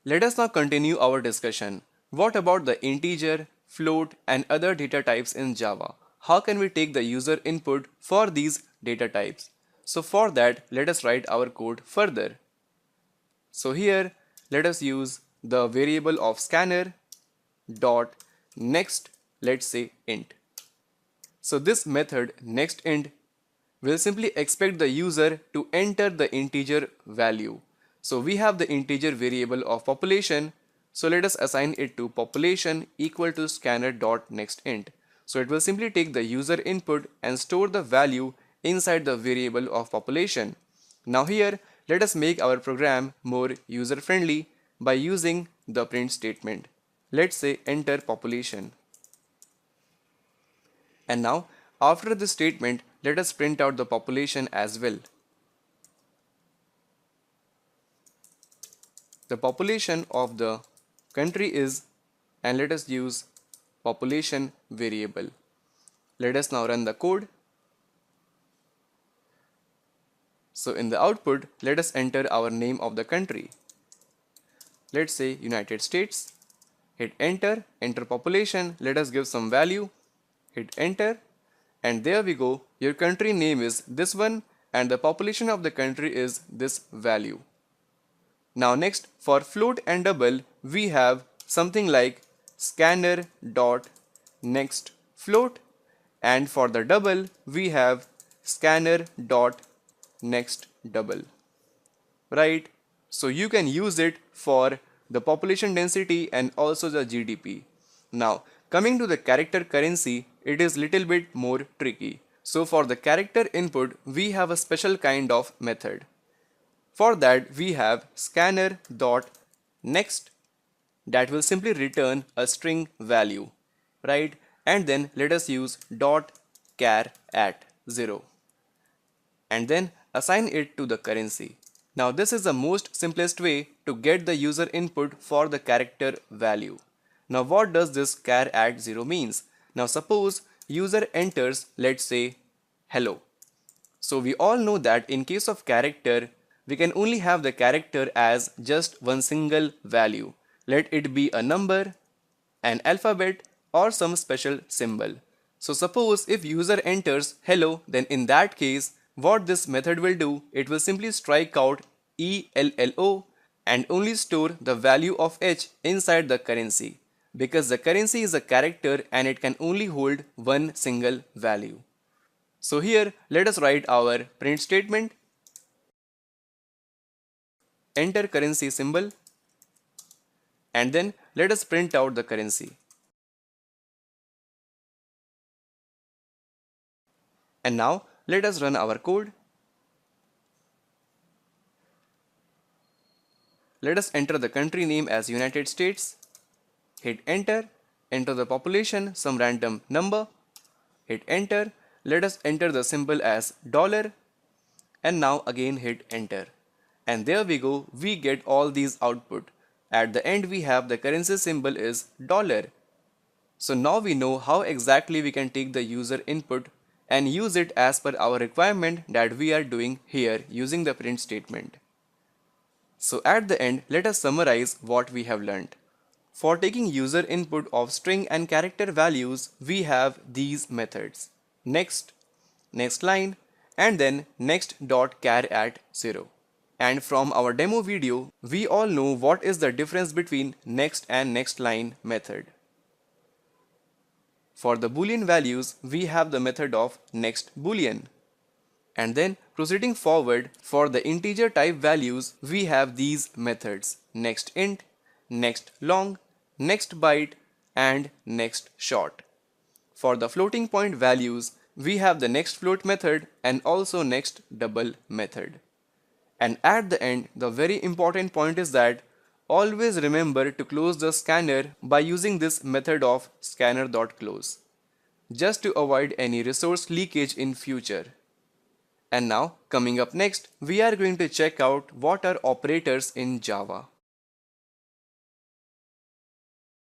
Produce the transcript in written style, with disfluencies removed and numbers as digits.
Let us now continue our discussion. What about the integer, float, and other data types in Java? How can we take the user input for these data types? So for that, let us write our code further. So here, let us use the variable of scanner dot next, let's say int. So this method nextInt will simply expect the user to enter the integer value. So we have the integer variable of population. So let us assign it to population equal to scanner.nextInt. So it will simply take the user input and store the value inside the variable of population. Now here, let us make our program more user friendly by using the print statement. Let's say enter population. And now, after this statement, let us print out the population as well. The population of the country is, and let us use population variable. Let us now run the code. So in the output, let us enter our name of the country. Let's say United States. Hit enter, enter population, let us give some value, hit enter, and there we go. Your country name is this one and the population of the country is this value. Now next, for float and double, we have something like scanner dot next float, and for the double we have scanner dot next double, right? So you can use it for the population density and also the GDP. Now coming to the character currency, it is little bit more tricky. So for the character input, we have a special kind of method. For that we have scanner dot next that will simply return a string value, right? And then let us use dot char at 0 and then assign it to the currency. Now this is the most simplest way to get the user input for the character value. Now what does this char at 0 means? Now suppose user enters, let's say hello. So we all know that in case of character, we can only have the character as just one single value. Let it be a number, an alphabet, or some special symbol. So suppose if user enters hello, then in that case, what this method will do, it will simply strike out ELLO and only store the value of H inside the currency, because the currency is a character and it can only hold one single value. So here let us write our print statement. Enter currency symbol and then let us print out the currency. And now let us run our code. Let us enter the country name as United States. Hit enter, enter the population, some random number. Hit enter, let us enter the symbol as dollar and now again hit enter. And there we go, we get all these output. At the end we have the currency symbol is dollar. So now we know how exactly we can take the user input and use it as per our requirement that we are doing here using the print statement. So at the end, let us summarize what we have learned. For taking user input of string and character values, we have these methods: next, next line, and then next.char at 0. And from our demo video, we all know what is the difference between next and next line method. For the boolean values, we have the method of next boolean. And then proceeding forward, for the integer type values, we have these methods: next int, next long, next byte, and next short. For the floating point values, we have the next float method and also next double method. And at the end, the very important point is that always remember to close the scanner by using this method of scanner.close, just to avoid any resource leakage in future. And now, coming up next, we are going to check out what are operators in Java.